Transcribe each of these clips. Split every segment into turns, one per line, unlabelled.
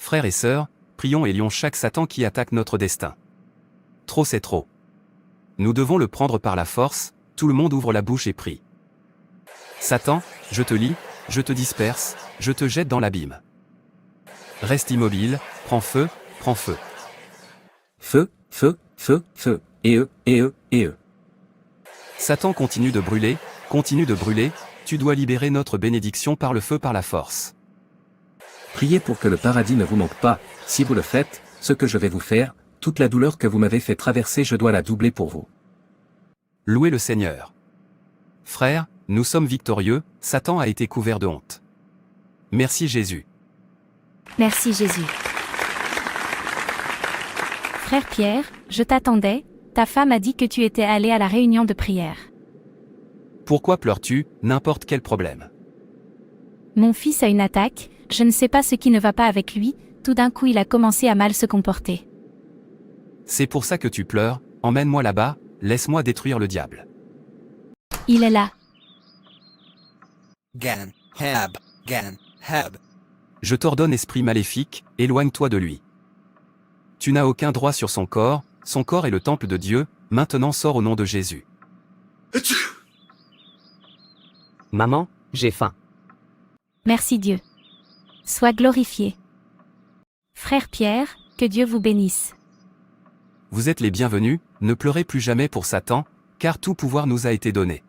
frères et sœurs, prions et lions chaque Satan qui attaque notre destin. Trop c'est trop. Nous devons le prendre par la force, tout le monde ouvre la bouche et prie. Satan, je te lie, je te disperse, je te jette dans l'abîme. Reste immobile, prends feu, prends feu.
Feu, feu, feu, feu, et eux.
Satan continue de brûler, tu dois libérer notre bénédiction par le feu par la force.
Priez pour que le paradis ne vous manque pas, si vous le faites, ce que je vais vous faire, toute la douleur que vous m'avez fait traverser je dois la doubler pour vous.
Louez le Seigneur. Frères, nous sommes victorieux, Satan a été couvert de honte. Merci Jésus.
Merci Jésus. Frère Pierre, je t'attendais, ta femme a dit que tu étais allé à la réunion de prière.
Pourquoi pleures-tu, n'importe quel problème?
Mon fils a une attaque, je ne sais pas ce qui ne va pas avec lui, tout d'un coup il a commencé à mal se comporter.
C'est pour ça que tu pleures, emmène-moi là-bas, laisse-moi détruire le diable.
Il est là.
Gan, Hab.
Je t'ordonne esprit maléfique, éloigne-toi de lui. Tu n'as aucun droit sur son corps est le temple de Dieu, maintenant sors au nom de Jésus.
Maman, j'ai faim.
Merci Dieu. Sois glorifié. Frère Pierre, que Dieu vous bénisse.
Vous êtes les bienvenus, ne pleurez plus jamais pour Satan, car tout pouvoir nous a été donné.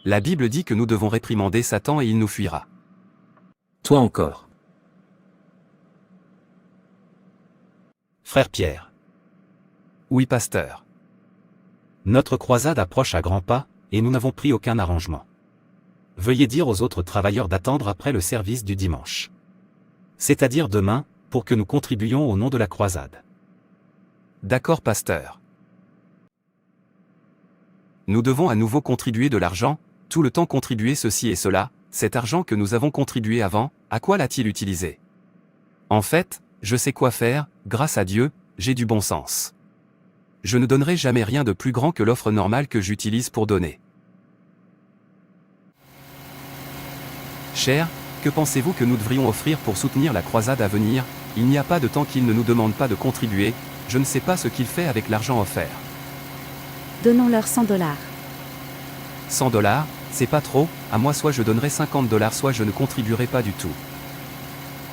La Bible dit que nous devons réprimander Satan et il nous fuira.
Toi encore.
Frère Pierre.
Oui, pasteur.
Notre croisade approche à grands pas, et nous n'avons pris aucun arrangement. Veuillez dire aux autres travailleurs d'attendre après le service du dimanche. C'est-à-dire demain, pour que nous contribuions au nom de la croisade.
D'accord, pasteur. Nous devons à nouveau contribuer de l'argent, tout le temps contribuer ceci et cela, cet argent que nous avons contribué avant, à quoi l'a-t-il utilisé? En fait, je sais quoi faire, grâce à Dieu, j'ai du bon sens. Je ne donnerai jamais rien de plus grand que l'offre normale que j'utilise pour donner. Cher, que pensez-vous que nous devrions offrir pour soutenir la croisade à venir? Il n'y a pas de temps qu'il ne nous demande pas de contribuer, je ne sais pas ce qu'il fait avec l'argent offert.
Donnons-leur $100.
100 $, c'est pas trop, à moi soit je donnerai 50 $, soit je ne contribuerai pas du tout.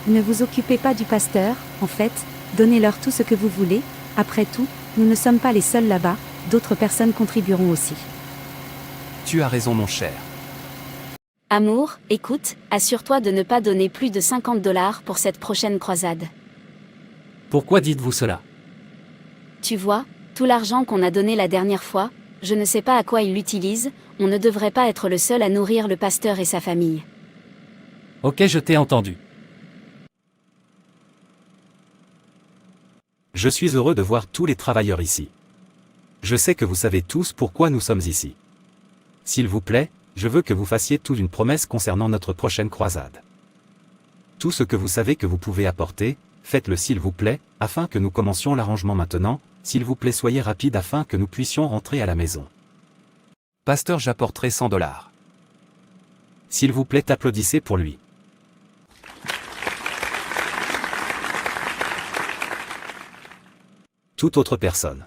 Ne vous occupez pas du pasteur, en fait, donnez-leur tout ce que vous voulez, après tout, nous ne sommes pas les seuls là-bas, d'autres personnes contribueront aussi.
Tu as raison mon cher.
Amour, écoute, assure-toi de ne pas donner plus de $50 pour cette prochaine croisade.
Pourquoi dites-vous cela?
Tu vois, tout l'argent qu'on a donné la dernière fois, je ne sais pas à quoi il l'utilise, on ne devrait pas être le seul à nourrir le pasteur et sa famille.
Ok, je t'ai entendu.
Je suis heureux de voir tous les travailleurs ici. Je sais que vous savez tous pourquoi nous sommes ici. S'il vous plaît, je veux que vous fassiez toute une promesse concernant notre prochaine croisade. Tout ce que vous savez que vous pouvez apporter, faites-le s'il vous plaît, afin que nous commencions l'arrangement maintenant, s'il vous plaît soyez rapide afin que nous puissions rentrer à la maison.
Pasteur, j'apporterai 100 $.
S'il vous plaît applaudissez pour lui. Toute autre personne.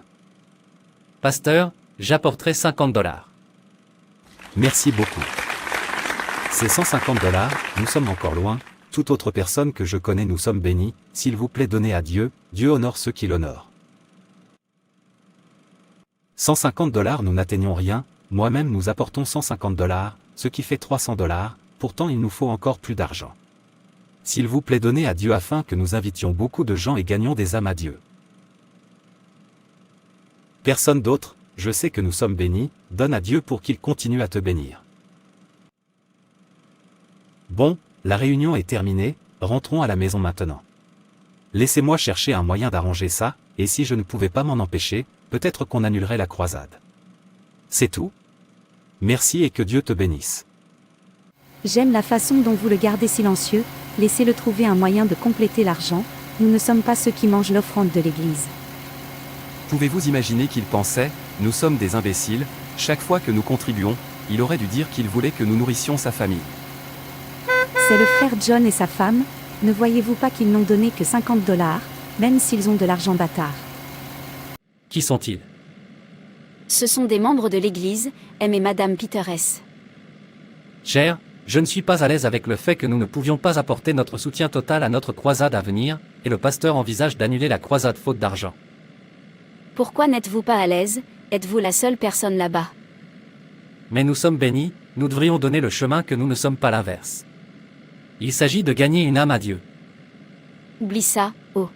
Pasteur, j'apporterai 50 $.
Merci beaucoup. C'est 150 $, nous sommes encore loin, toute autre personne que je connais nous sommes bénis, s'il vous plaît donnez à Dieu, Dieu honore ceux qui l'honorent. 150 $, nous n'atteignons rien, moi-même nous apportons 150 $, ce qui fait 300 $, pourtant il nous faut encore plus d'argent. S'il vous plaît donnez à Dieu afin que nous invitions beaucoup de gens et gagnions des âmes à Dieu. Personne d'autre, je sais que nous sommes bénis, donne à Dieu pour qu'il continue à te bénir. Bon, la réunion est terminée, rentrons à la maison maintenant. Laissez-moi chercher un moyen d'arranger ça, et si je ne pouvais pas m'en empêcher, peut-être qu'on annulerait la croisade. C'est tout. Merci et que Dieu te bénisse.
J'aime la façon dont vous le gardez silencieux, laissez-le trouver un moyen de compléter l'argent, nous ne sommes pas ceux qui mangent l'offrande de l'Église.
Pouvez-vous imaginer qu'il pensait, nous sommes des imbéciles, chaque fois que nous contribuons, il aurait dû dire qu'il voulait que nous nourrissions sa famille.
C'est le frère John et sa femme, Ne voyez-vous pas qu'ils n'ont donné que 50 $, même s'ils ont de l'argent bâtard?
Qui sont-ils?
Ce sont des membres de l'Église, M et Madame Peters.
Cher, je ne suis pas à l'aise avec le fait que nous ne pouvions pas apporter notre soutien total à notre croisade à venir, et le pasteur envisage d'annuler la croisade faute d'argent.
Pourquoi n'êtes-vous pas à l'aise? Êtes-vous la seule personne là-bas?
Mais nous sommes bénis, nous devrions donner le chemin que nous ne sommes pas l'inverse. Il s'agit de gagner une âme à Dieu.
Oublie ça, oh.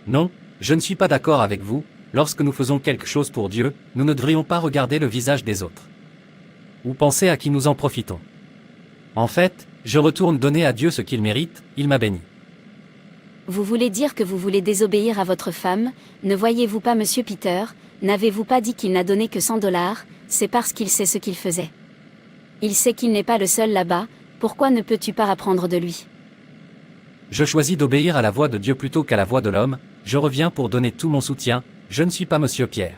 Non, je ne suis pas d'accord avec vous, lorsque nous faisons quelque chose pour Dieu, nous ne devrions pas regarder le visage des autres. Ou penser à qui nous en profitons. En fait, je retourne donner à Dieu ce qu'il mérite, il m'a béni.
Vous voulez dire que vous voulez désobéir à votre femme? Ne voyez-vous pas Monsieur Peter? N'avez-vous pas dit qu'il n'a donné que 100 $? C'est parce qu'il sait ce qu'il faisait. Il sait qu'il n'est pas le seul là-bas, pourquoi ne peux-tu pas apprendre de lui?
Je choisis d'obéir à la voix de Dieu plutôt qu'à la voix de l'homme, je reviens pour donner tout mon soutien, je ne suis pas Monsieur Pierre.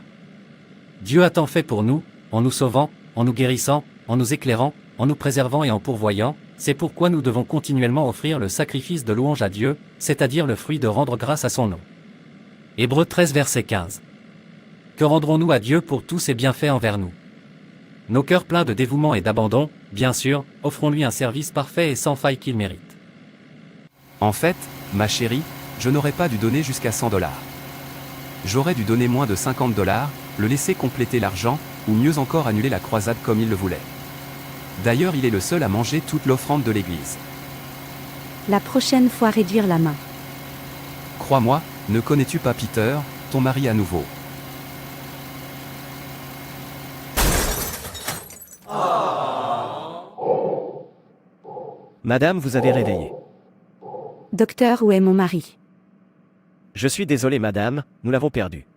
Dieu a tant fait pour nous, en nous sauvant, en nous guérissant, en nous éclairant, en nous préservant et en pourvoyant, c'est pourquoi nous devons continuellement offrir le sacrifice de louange à Dieu, c'est-à-dire le fruit de rendre grâce à son nom. Hébreux 13 verset 15. Que rendrons-nous à Dieu pour tous ses bienfaits envers nous? Nos cœurs pleins de dévouement et d'abandon, bien sûr, offrons-lui un service parfait et sans faille qu'il mérite.
En fait, ma chérie, je n'aurais pas dû donner jusqu'à 100 $. J'aurais dû donner moins de 50 $, le laisser compléter l'argent, ou mieux encore annuler la croisade comme il le voulait. D'ailleurs, il est le seul à manger toute l'offrande de l'église.
La prochaine fois réduire la main.
Crois-moi, ne connais-tu pas Peter, ton mari à nouveau?
Madame, vous avez réveillé.
Docteur, où est mon mari?
Je suis désolé, madame, nous l'avons perdu.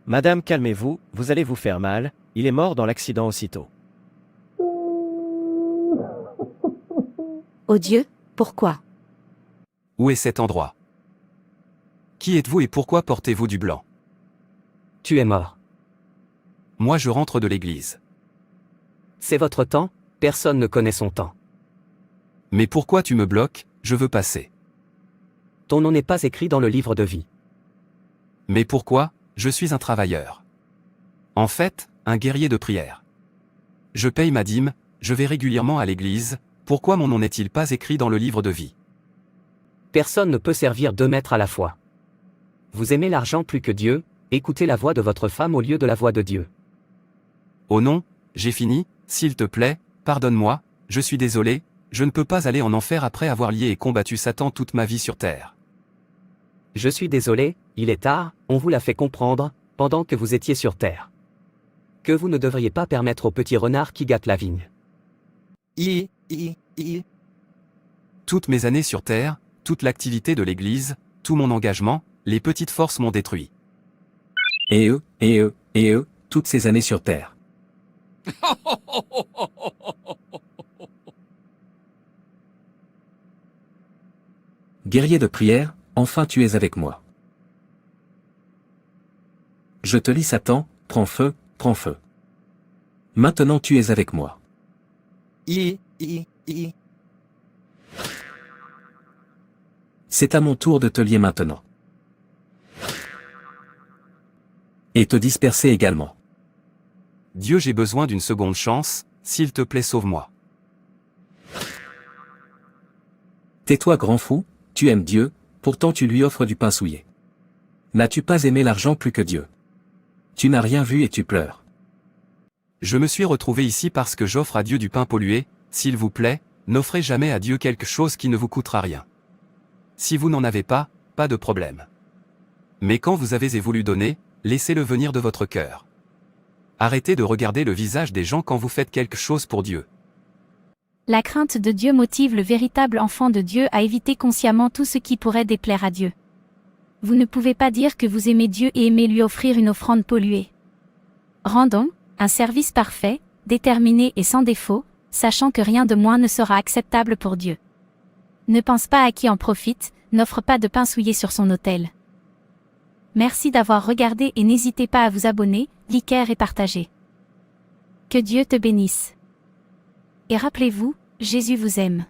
Madame, calmez-vous, vous allez vous faire mal, il est mort dans l'accident aussitôt.
Oh Dieu, pourquoi?
Où est cet endroit? Qui êtes-vous et pourquoi portez-vous du blanc?
Tu es mort.
Moi je rentre de l'église.
C'est votre temps, personne ne connaît son temps.
Mais pourquoi tu me bloques? Je veux passer.
Ton nom n'est pas écrit dans le livre de vie.
Mais pourquoi? Je suis un travailleur. En fait, un guerrier de prière. Je paye ma dîme, je vais régulièrement à l'église, pourquoi mon nom n'est-il pas écrit dans le livre de vie?
Personne ne peut servir 2 maîtres à la fois. Vous aimez l'argent plus que Dieu, écoutez la voix de votre femme au lieu de la voix de Dieu.
Oh non, j'ai fini, s'il te plaît, pardonne-moi, je suis désolé, je ne peux pas aller en enfer après avoir lié et combattu Satan toute ma vie sur terre.
Je suis désolé, il est tard, on vous l'a fait comprendre, pendant que vous étiez sur terre. Que vous ne devriez pas permettre aux petits renards qui gâtent la vigne.
Toutes mes années sur terre, toute l'activité de l'église, tout mon engagement, les petites forces m'ont détruit.
Et eux, toutes ces années sur Terre. Guerrier de prière, enfin tu es avec moi. Je te lis Satan, prends feu, prends feu. Maintenant tu es avec moi. C'est à mon tour de te lier maintenant. Et te disperser également.
Dieu, j'ai besoin d'une seconde chance, s'il te plaît sauve-moi.
Tais-toi grand fou, tu aimes Dieu, pourtant tu lui offres du pain souillé. N'as-tu pas aimé l'argent plus que Dieu? Tu n'as rien vu et tu pleures.
Je me suis retrouvé ici parce que j'offre à Dieu du pain pollué, s'il vous plaît, n'offrez jamais à Dieu quelque chose qui ne vous coûtera rien. Si vous n'en avez pas, pas de problème. Mais quand vous avez voulu donner, laissez-le venir de votre cœur. Arrêtez de regarder le visage des gens quand vous faites quelque chose pour Dieu.
La crainte de Dieu motive le véritable enfant de Dieu à éviter consciemment tout ce qui pourrait déplaire à Dieu. Vous ne pouvez pas dire que vous aimez Dieu et aimez lui offrir une offrande polluée. Rendons un service parfait, déterminé et sans défaut, sachant que rien de moins ne sera acceptable pour Dieu. Ne pense pas à qui en profite, n'offre pas de pain souillé sur son autel. Merci d'avoir regardé et n'hésitez pas à vous abonner, liker et partager. Que Dieu te bénisse. Et rappelez-vous, Jésus vous aime.